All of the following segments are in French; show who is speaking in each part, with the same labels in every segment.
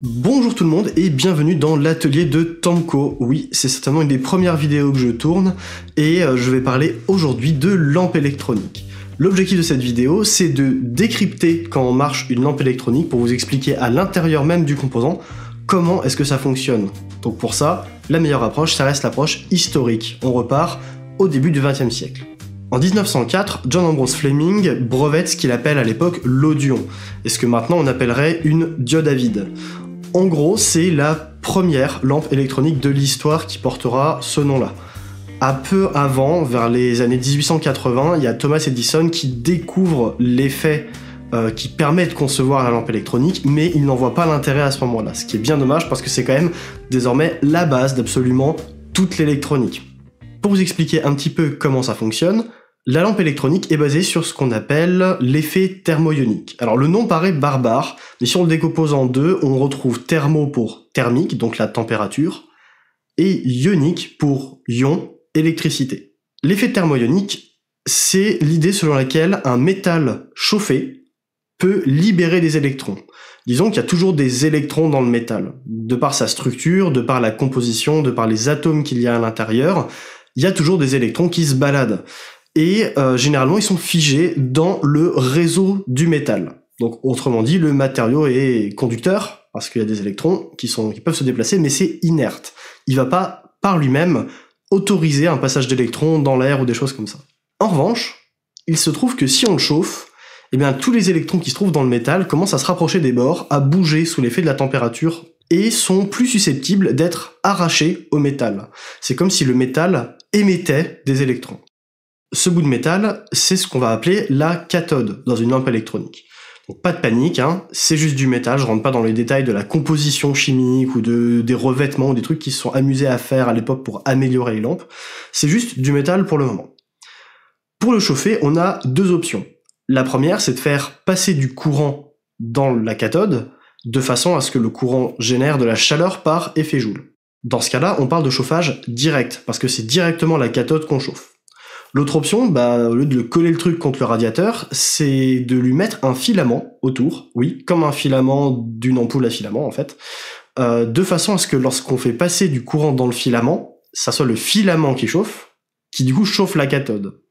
Speaker 1: Bonjour tout le monde et bienvenue dans l'atelier de Tamco. Oui, c'est certainement une des premières vidéos que je tourne et je vais parler aujourd'hui de lampe électronique. L'objectif de cette vidéo, c'est de décrypter comment marche une lampe électronique pour vous expliquer à l'intérieur même du composant comment est-ce que ça fonctionne. Donc pour ça, la meilleure approche, ça reste l'approche historique. On repart au début du XXe siècle. En 1904, John Ambrose Fleming brevette ce qu'il appelle à l'époque l'audion, et ce que maintenant on appellerait une diode à vide. En gros, c'est la première lampe électronique de l'histoire qui portera ce nom-là. Un peu avant, vers les années 1880, il y a Thomas Edison qui découvre l'effet qui permet de concevoir la lampe électronique, mais il n'en voit pas l'intérêt à ce moment-là, ce qui est bien dommage parce que c'est quand même désormais la base d'absolument toute l'électronique. Pour vous expliquer un petit peu comment ça fonctionne, la lampe électronique est basée sur ce qu'on appelle l'effet thermoionique. Alors le nom paraît barbare, mais si on le décompose en deux, on retrouve thermo pour thermique, donc la température, et ionique pour ion, électricité. L'effet thermoionique, c'est l'idée selon laquelle un métal chauffé peut libérer des électrons. Disons qu'il y a toujours des électrons dans le métal. De par sa structure, de par la composition, de par les atomes qu'il y a à l'intérieur, il y a toujours des électrons qui se baladent. Et généralement, ils sont figés dans le réseau du métal. Donc, autrement dit, le matériau est conducteur, parce qu'il y a des électrons qui peuvent se déplacer, mais c'est inerte. Il va pas, par lui-même, autoriser un passage d'électrons dans l'air ou des choses comme ça. En revanche, il se trouve que si on le chauffe, eh bien, tous les électrons qui se trouvent dans le métal commencent à se rapprocher des bords, à bouger sous l'effet de la température, et sont plus susceptibles d'être arrachés au métal. C'est comme si le métal émettait des électrons. Ce bout de métal, c'est ce qu'on va appeler la cathode dans une lampe électronique. Donc pas de panique, c'est juste du métal, je rentre pas dans les détails de la composition chimique ou des revêtements ou des trucs qui se sont amusés à faire à l'époque pour améliorer les lampes. C'est juste du métal pour le moment. Pour le chauffer, on a deux options. La première, c'est de faire passer du courant dans la cathode de façon à ce que le courant génère de la chaleur par effet Joule. Dans ce cas-là, on parle de chauffage direct, parce que c'est directement la cathode qu'on chauffe. L'autre option, au lieu de coller le truc contre le radiateur, c'est de lui mettre un filament autour, oui, comme un filament d'une ampoule à filament en fait, de façon à ce que lorsqu'on fait passer du courant dans le filament, ça soit le filament qui chauffe, qui du coup chauffe la cathode.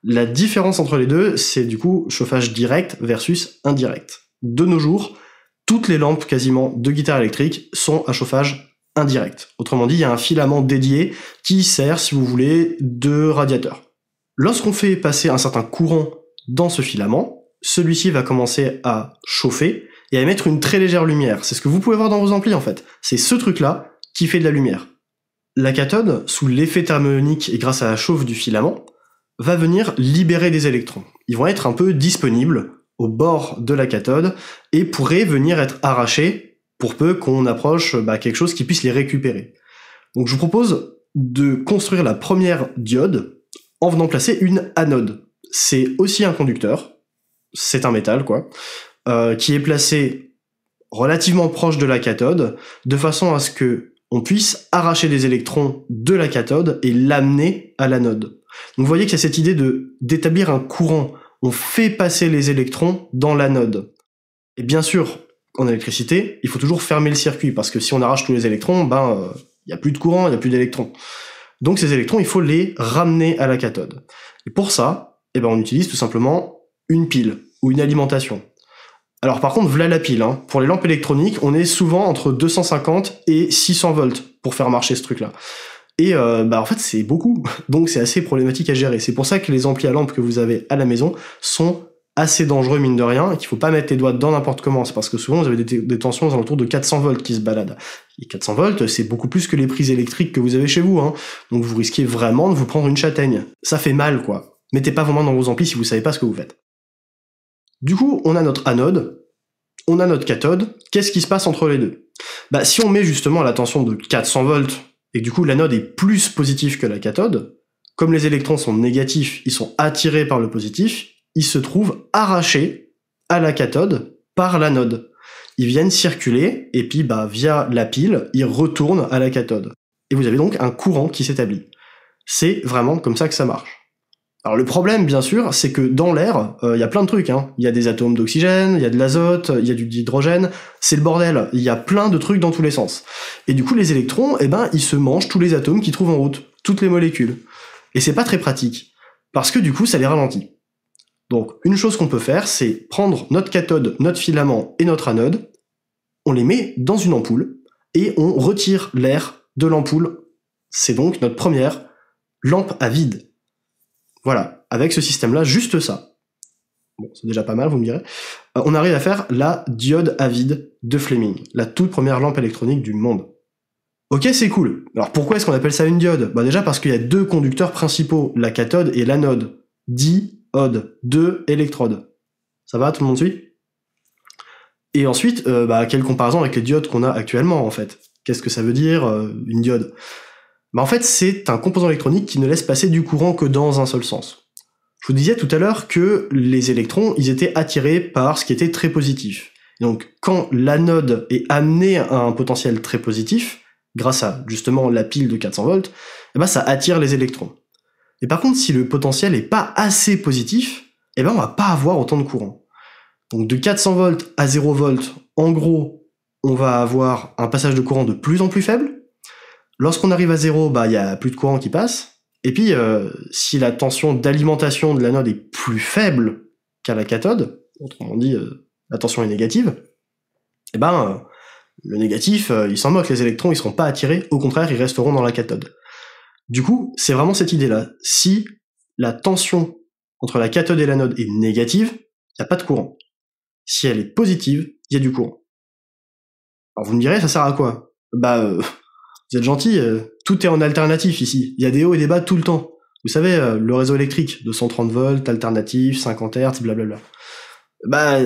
Speaker 1: La différence entre les deux, c'est du coup chauffage direct versus indirect. De nos jours, toutes les lampes quasiment de guitare électrique sont à chauffage indirect. Autrement dit, il y a un filament dédié qui sert, si vous voulez, de radiateur. Lorsqu'on fait passer un certain courant dans ce filament, celui-ci va commencer à chauffer et à émettre une très légère lumière. C'est ce que vous pouvez voir dans vos amplis en fait. C'est ce truc-là qui fait de la lumière. La cathode, sous l'effet thermionique et grâce à la chauffe du filament, va venir libérer des électrons. Ils vont être un peu disponibles au bord de la cathode et pourraient venir être arrachés pour peu qu'on approche quelque chose qui puisse les récupérer. Donc je vous propose de construire la première diode en venant placer une anode. C'est aussi un conducteur, c'est un métal qui est placé relativement proche de la cathode, de façon à ce que on puisse arracher des électrons de la cathode et l'amener à l'anode. Donc vous voyez qu'il y a cette idée d'établir un courant. On fait passer les électrons dans l'anode. Et bien sûr, en électricité, il faut toujours fermer le circuit, parce que si on arrache tous les électrons, y a plus de courant, il y a plus d'électrons. Donc ces électrons, il faut les ramener à la cathode. Et pour ça, on utilise tout simplement une pile, ou une alimentation. Alors par contre, voilà la pile, Pour les lampes électroniques, on est souvent entre 250 et 600 volts pour faire marcher ce truc-là. Et en fait, c'est beaucoup, donc c'est assez problématique à gérer. C'est pour ça que les amplis à lampe que vous avez à la maison sont assez dangereux mine de rien, et qu'il faut pas mettre les doigts dedans n'importe comment. C'est parce que souvent vous avez des tensions aux alentours de 400 volts qui se baladent. Et 400 volts, c'est beaucoup plus que les prises électriques que vous avez chez vous, Donc vous risquez vraiment de vous prendre une châtaigne. Ça fait mal, Mettez pas vos mains dans vos amplis si vous savez pas ce que vous faites. Du coup, on a notre anode, on a notre cathode. Qu'est-ce qui se passe entre les deux ? Si on met justement la tension de 400 volts, et que du coup l'anode est plus positive que la cathode, comme les électrons sont négatifs, ils sont attirés par le positif, ils se trouvent arrachés à la cathode par l'anode. Ils viennent circuler, et puis via la pile, ils retournent à la cathode. Et vous avez donc un courant qui s'établit. C'est vraiment comme ça que ça marche. Alors le problème, bien sûr, c'est que dans l'air, il y a plein de trucs, hein. Il y a des atomes d'oxygène, il y a de l'azote, il y a du d'hydrogène, c'est le bordel, il y a plein de trucs dans tous les sens. Et du coup, les électrons, eh ben, ils se mangent tous les atomes qu'ils trouvent en route, toutes les molécules. Et c'est pas très pratique, parce que du coup, ça les ralentit. Donc, une chose qu'on peut faire, c'est prendre notre cathode, notre filament et notre anode, on les met dans une ampoule, et on retire l'air de l'ampoule. C'est donc notre première lampe à vide. Voilà, avec ce système-là, juste ça. Bon, c'est déjà pas mal, vous me direz. On arrive à faire la diode à vide de Fleming, la toute première lampe électronique du monde. Ok, c'est cool. Alors pourquoi est-ce qu'on appelle ça une diode? Bah déjà parce qu'il y a deux conducteurs principaux, la cathode et l'anode. Diode, deux électrodes. Ça va, tout le monde suit? Et ensuite, quelle comparaison avec les diodes qu'on a actuellement, en fait? Qu'est-ce que ça veut dire, une diode? Bah en fait, c'est un composant électronique qui ne laisse passer du courant que dans un seul sens. Je vous disais tout à l'heure que les électrons, ils étaient attirés par ce qui était très positif. Donc, quand l'anode est amenée à un potentiel très positif, grâce à, justement, la pile de 400 volts, eh ben, ça attire les électrons. Et par contre, si le potentiel est pas assez positif, eh ben, on va pas avoir autant de courant. Donc, de 400 volts à 0 volts, en gros, on va avoir un passage de courant de plus en plus faible. Lorsqu'on arrive à 0, il y a plus de courant qui passe. Et puis, si la tension d'alimentation de l'anode est plus faible qu'à la cathode, autrement dit, la tension est négative, eh ben, le négatif, il s'en moque, les électrons, ils seront pas attirés, au contraire, ils resteront dans la cathode. Du coup, c'est vraiment cette idée-là. Si la tension entre la cathode et l'anode est négative, il n'y a pas de courant. Si elle est positive, il y a du courant. Alors vous me direz, ça sert à quoi? Vous êtes gentil, tout est en alternatif ici. Il y a des hauts et des bas tout le temps. Vous savez, le réseau électrique, 230 volts, alternatif, 50 Hz, blablabla.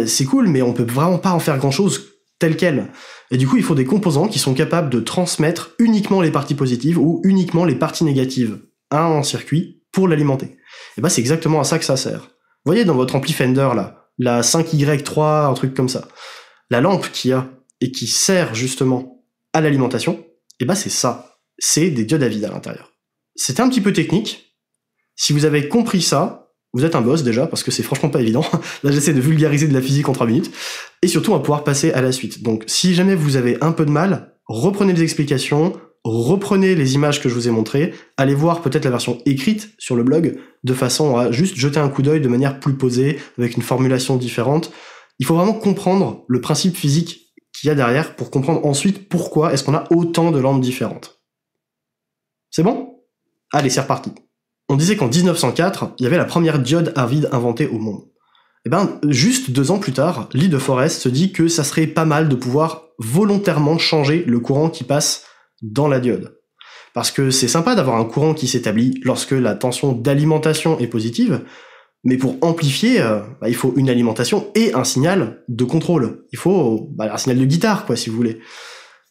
Speaker 1: C'est cool, mais on peut vraiment pas en faire grand-chose tel quel. Et du coup, il faut des composants qui sont capables de transmettre uniquement les parties positives ou uniquement les parties négatives à un circuit pour l'alimenter. Et c'est exactement à ça que ça sert. Vous voyez dans votre ampli Fender, là, la 5Y3, un truc comme ça, la lampe qu'il y a et qui sert justement à l'alimentation, c'est ça. C'est des diodes à vide à l'intérieur. C'était un petit peu technique. Si vous avez compris ça, vous êtes un boss déjà, parce que c'est franchement pas évident. Là, j'essaie de vulgariser de la physique en 3 minutes. Et surtout, on va pouvoir passer à la suite. Donc, si jamais vous avez un peu de mal, reprenez les explications, reprenez les images que je vous ai montrées, allez voir peut-être la version écrite sur le blog, de façon à juste jeter un coup d'œil de manière plus posée, avec une formulation différente. Il faut vraiment comprendre le principe physique qu'il y a derrière pour comprendre ensuite pourquoi est-ce qu'on a autant de lampes différentes. C'est bon? Allez, c'est reparti. On disait qu'en 1904, il y avait la première diode à vide inventée au monde. Juste 2 ans plus tard, Lee de Forest se dit que ça serait pas mal de pouvoir volontairement changer le courant qui passe dans la diode. Parce que c'est sympa d'avoir un courant qui s'établit lorsque la tension d'alimentation est positive, mais pour amplifier, il faut une alimentation et un signal de contrôle. Il faut un signal de guitare, quoi, si vous voulez.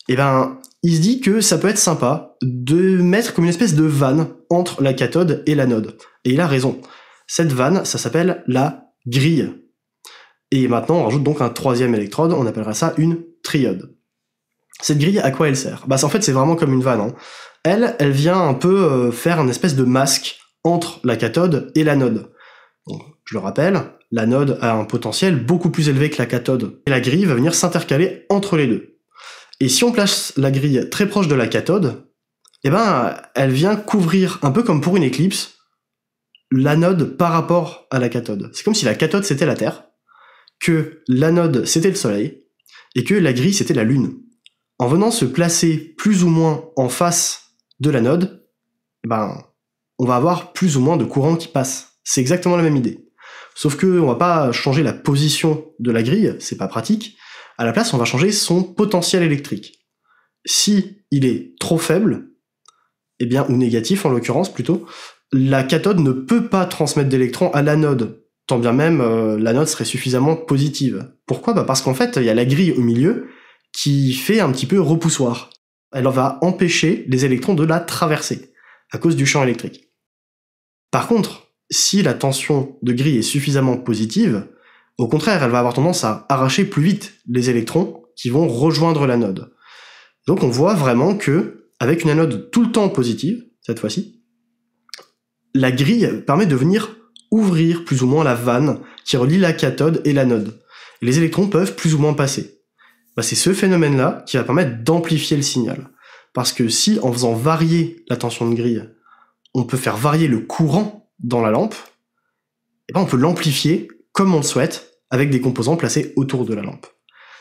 Speaker 1: Il se dit que ça peut être sympa de mettre comme une espèce de vanne entre la cathode et l'anode. Et il a raison. Cette vanne, ça s'appelle la grille. Et maintenant, on rajoute donc un 3e électrode, on appellera ça une triode. Cette grille, à quoi elle sert? En fait, c'est vraiment comme une vanne. Hein. Elle vient un peu faire un espèce de masque entre la cathode et l'anode. Donc, je le rappelle, l'anode a un potentiel beaucoup plus élevé que la cathode. Et la grille va venir s'intercaler entre les deux. Et si on place la grille très proche de la cathode, elle vient couvrir, un peu comme pour une éclipse, l'anode par rapport à la cathode. C'est comme si la cathode c'était la Terre, que l'anode c'était le Soleil, et que la grille c'était la Lune. En venant se placer plus ou moins en face de l'anode, on va avoir plus ou moins de courant qui passe. C'est exactement la même idée. Sauf que on va pas changer la position de la grille, c'est pas pratique. À la place, on va changer son potentiel électrique. Si il est trop faible, ou négatif en l'occurrence plutôt, la cathode ne peut pas transmettre d'électrons à l'anode, tant bien même l'anode serait suffisamment positive. Pourquoi? Parce qu'en fait, il y a la grille au milieu qui fait un petit peu repoussoir. Elle va empêcher les électrons de la traverser, à cause du champ électrique. Par contre, si la tension de grille est suffisamment positive, au contraire, elle va avoir tendance à arracher plus vite les électrons qui vont rejoindre l'anode. Donc on voit vraiment que, avec une anode tout le temps positive, cette fois-ci, la grille permet de venir ouvrir plus ou moins la vanne qui relie la cathode et l'anode. Et les électrons peuvent plus ou moins passer. C'est ce phénomène-là qui va permettre d'amplifier le signal. Parce que si, en faisant varier la tension de grille, on peut faire varier le courant dans la lampe, on peut l'amplifier comme on le souhaite avec des composants placés autour de la lampe.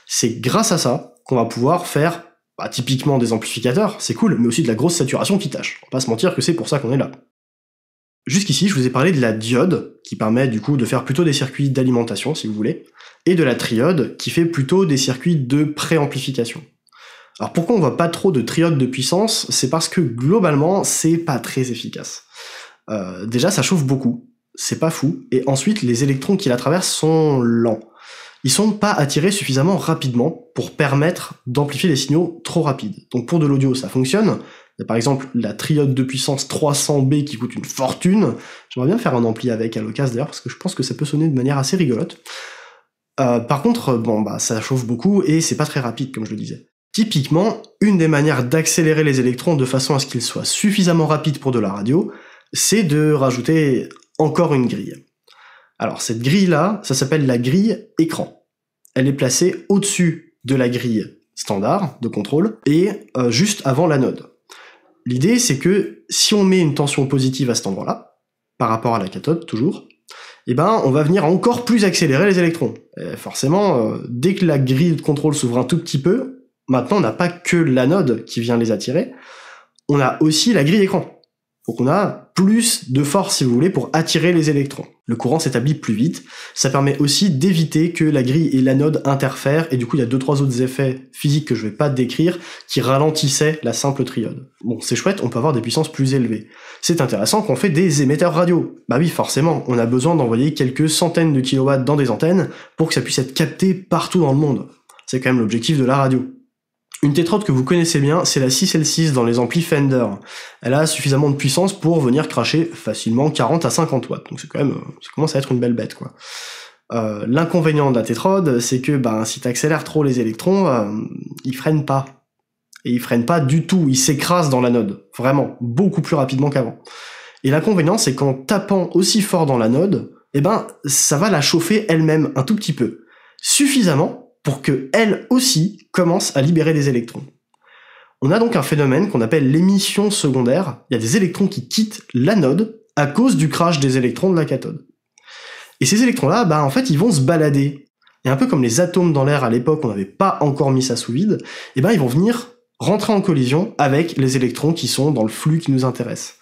Speaker 1: C'est grâce à ça qu'on va pouvoir faire typiquement des amplificateurs, c'est cool, mais aussi de la grosse saturation qui tâche. On va pas se mentir que c'est pour ça qu'on est là. Jusqu'ici, je vous ai parlé de la diode, qui permet du coup de faire plutôt des circuits d'alimentation, si vous voulez, et de la triode, qui fait plutôt des circuits de préamplification. Alors pourquoi on voit pas trop de triodes de puissance? C'est parce que globalement, c'est pas très efficace. Déjà, ça chauffe beaucoup, c'est pas fou, et ensuite, les électrons qui la traversent sont lents. Ils sont pas attirés suffisamment rapidement pour permettre d'amplifier les signaux trop rapides. Donc pour de l'audio, ça fonctionne. Il y a par exemple la triode de puissance 300B qui coûte une fortune. J'aimerais bien faire un ampli avec à l'occasion d'ailleurs, parce que je pense que ça peut sonner de manière assez rigolote. Par contre, ça chauffe beaucoup et c'est pas très rapide, comme je le disais. Typiquement, une des manières d'accélérer les électrons de façon à ce qu'ils soient suffisamment rapides pour de la radio, c'est de rajouter encore une grille. Alors cette grille-là, ça s'appelle la grille écran. Elle est placée au-dessus de la grille standard de contrôle et juste avant l'anode. L'idée, c'est que si on met une tension positive à cet endroit-là, par rapport à la cathode toujours, on va venir encore plus accélérer les électrons. Et forcément, dès que la grille de contrôle s'ouvre un tout petit peu, maintenant on n'a pas que l'anode qui vient les attirer, on a aussi la grille écran. Donc on a plus de force, si vous voulez, pour attirer les électrons. Le courant s'établit plus vite, ça permet aussi d'éviter que la grille et l'anode interfèrent, et du coup il y a 2-3 autres effets physiques que je vais pas décrire, qui ralentissaient la simple triode. Bon, c'est chouette, on peut avoir des puissances plus élevées. C'est intéressant quand on fait des émetteurs radio. Bah oui, forcément, on a besoin d'envoyer quelques centaines de kilowatts dans des antennes pour que ça puisse être capté partout dans le monde. C'est quand même l'objectif de la radio. Une tétrode que vous connaissez bien, c'est la 6L6 dans les amplis Fender. Elle a suffisamment de puissance pour venir cracher facilement 40 à 50 watts. Donc c'est quand même, ça commence à être une belle bête, quoi. L'inconvénient de la tétrode, c'est que si t'accélères trop les électrons, ils freinent pas. Et ils freinent pas du tout, ils s'écrasent dans l'anode. Vraiment, beaucoup plus rapidement qu'avant. Et l'inconvénient, c'est qu'en tapant aussi fort dans l'anode, ça va la chauffer elle-même un tout petit peu. Suffisamment pour que elle aussi commence à libérer des électrons. On a donc un phénomène qu'on appelle l'émission secondaire. Il y a des électrons qui quittent l'anode à cause du crash des électrons de la cathode. Et ces électrons-là, en fait, ils vont se balader. Et un peu comme les atomes dans l'air à l'époque, on n'avait pas encore mis ça sous vide, ils vont venir rentrer en collision avec les électrons qui sont dans le flux qui nous intéresse.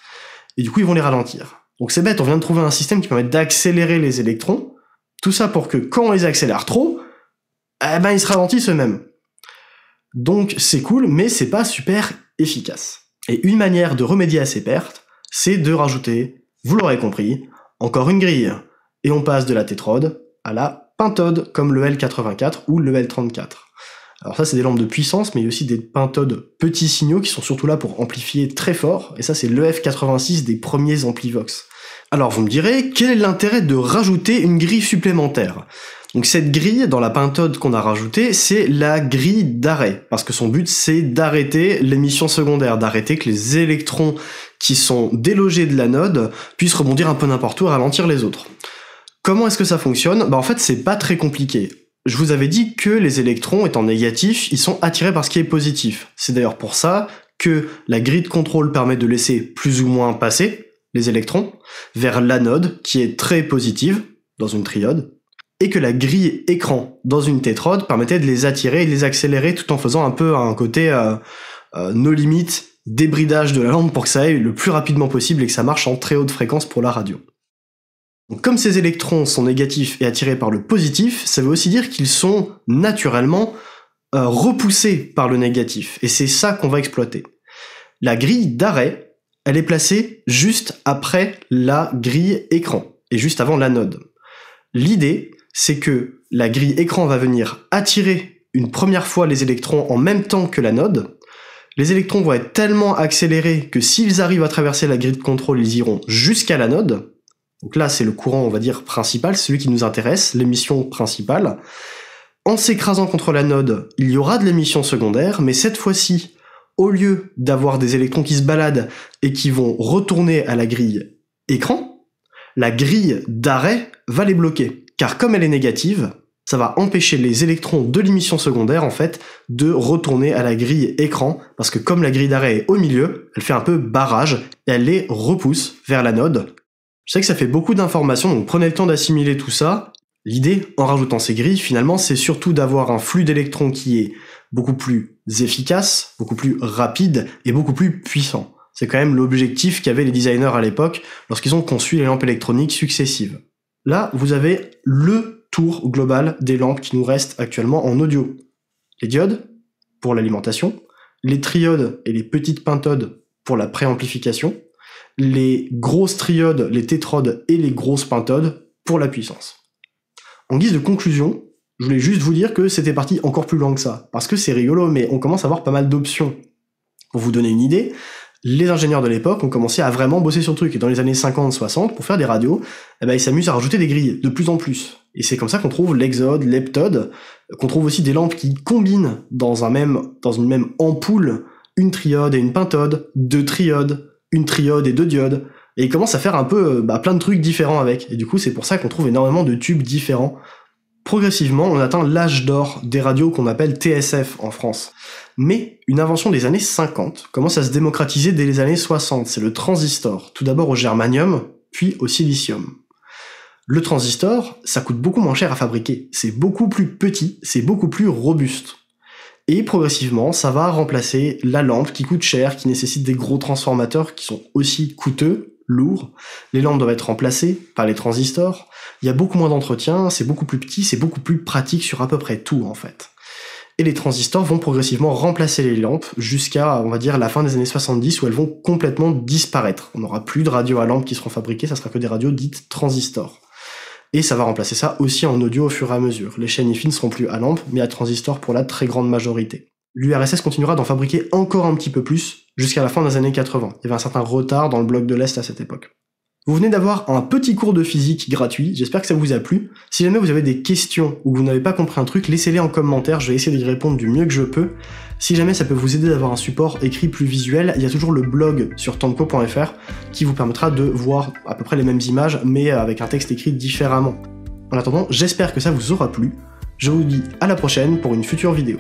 Speaker 1: Et du coup, ils vont les ralentir. Donc c'est bête, on vient de trouver un système qui permet d'accélérer les électrons, tout ça pour que quand on les accélère trop, ils se ralentissent eux-mêmes. Donc c'est cool, mais c'est pas super efficace. Et une manière de remédier à ces pertes, c'est de rajouter, vous l'aurez compris, encore une grille. Et on passe de la tétrode à la pentode, comme le L84 ou le L34. Alors ça c'est des lampes de puissance, mais il y a aussi des pentodes petits signaux qui sont surtout là pour amplifier très fort, et ça c'est le F86 des premiers Amplivox. Alors vous me direz, quel est l'intérêt de rajouter une grille supplémentaire ? Donc cette grille, dans la pentode qu'on a rajoutée, c'est la grille d'arrêt, parce que son but c'est d'arrêter l'émission secondaire, d'arrêter que les électrons qui sont délogés de l'anode puissent rebondir un peu n'importe où et ralentir les autres. Comment est-ce que ça fonctionne ? En fait c'est pas très compliqué. Je vous avais dit que les électrons étant négatifs, ils sont attirés par ce qui est positif. C'est d'ailleurs pour ça que la grille de contrôle permet de laisser plus ou moins passer les électrons vers l'anode qui est très positive dans une triode, et que la grille écran dans une tétrode permettait de les attirer et de les accélérer tout en faisant un peu un côté no limit, débridage de la lampe pour que ça aille le plus rapidement possible et que ça marche en très haute fréquence pour la radio. Donc, comme ces électrons sont négatifs et attirés par le positif, ça veut aussi dire qu'ils sont naturellement repoussés par le négatif, et c'est ça qu'on va exploiter. La grille d'arrêt, elle est placée juste après la grille écran, et juste avant l'anode. L'idée, c'est que la grille écran va venir attirer une première fois les électrons en même temps que l'anode. Les électrons vont être tellement accélérés que s'ils arrivent à traverser la grille de contrôle, ils iront jusqu'à l'anode. Donc là, c'est le courant, on va dire, principal, celui qui nous intéresse, l'émission principale. En s'écrasant contre l'anode, il y aura de l'émission secondaire, mais cette fois-ci, au lieu d'avoir des électrons qui se baladent et qui vont retourner à la grille écran, la grille d'arrêt va les bloquer. Car comme elle est négative, ça va empêcher les électrons de l'émission secondaire, en fait, de retourner à la grille écran, parce que comme la grille d'arrêt est au milieu, elle fait un peu barrage, et elle les repousse vers l'anode. Je sais que ça fait beaucoup d'informations, donc prenez le temps d'assimiler tout ça. L'idée, en rajoutant ces grilles, finalement, c'est surtout d'avoir un flux d'électrons qui est beaucoup plus efficace, beaucoup plus rapide, et beaucoup plus puissant. C'est quand même l'objectif qu'avaient les designers à l'époque, lorsqu'ils ont conçu les lampes électroniques successives. Là, vous avez le tour global des lampes qui nous restent actuellement en audio. Les diodes, pour l'alimentation, les triodes et les petites pentodes pour la préamplification, les grosses triodes, les tétrodes et les grosses pentodes pour la puissance. En guise de conclusion, je voulais juste vous dire que c'était parti encore plus loin que ça, parce que c'est rigolo, mais on commence à avoir pas mal d'options. Pour vous donner une idée, les ingénieurs de l'époque ont commencé à vraiment bosser sur le truc, et dans les années 50-60, pour faire des radios, ils s'amusent à rajouter des grilles, de plus en plus. Et c'est comme ça qu'on trouve l'Exode, l'Heptode, qu'on trouve aussi des lampes qui combinent dans une même ampoule une triode et une pentode, deux triodes, une triode et deux diodes, et ils commencent à faire un peu plein de trucs différents avec. Et du coup, c'est pour ça qu'on trouve énormément de tubes différents. Progressivement, on atteint l'âge d'or des radios qu'on appelle TSF en France. Mais une invention des années 50 commence à se démocratiser dès les années 60, c'est le transistor, tout d'abord au germanium, puis au silicium. Le transistor, ça coûte beaucoup moins cher à fabriquer, c'est beaucoup plus petit, c'est beaucoup plus robuste. Et progressivement, ça va remplacer la lampe qui coûte cher, qui nécessite des gros transformateurs qui sont aussi coûteux, lourds. Les lampes doivent être remplacées par les transistors. Il y a beaucoup moins d'entretien, c'est beaucoup plus petit, c'est beaucoup plus pratique sur à peu près tout en fait. Et les transistors vont progressivement remplacer les lampes jusqu'à, on va dire, la fin des années 70 où elles vont complètement disparaître. On n'aura plus de radios à lampe qui seront fabriquées, ça sera que des radios dites transistors. Et ça va remplacer ça aussi en audio au fur et à mesure. Les chaînes IFI ne seront plus à lampe, mais à transistor pour la très grande majorité. L'URSS continuera d'en fabriquer encore un petit peu plus jusqu'à la fin des années 80. Il y avait un certain retard dans le bloc de l'Est à cette époque. Vous venez d'avoir un petit cours de physique gratuit, j'espère que ça vous a plu. Si jamais vous avez des questions ou que vous n'avez pas compris un truc, laissez-les en commentaire, je vais essayer d'y répondre du mieux que je peux. Si jamais ça peut vous aider d'avoir un support écrit plus visuel, il y a toujours le blog sur tamco.fr qui vous permettra de voir à peu près les mêmes images, mais avec un texte écrit différemment. En attendant, j'espère que ça vous aura plu. Je vous dis à la prochaine pour une future vidéo.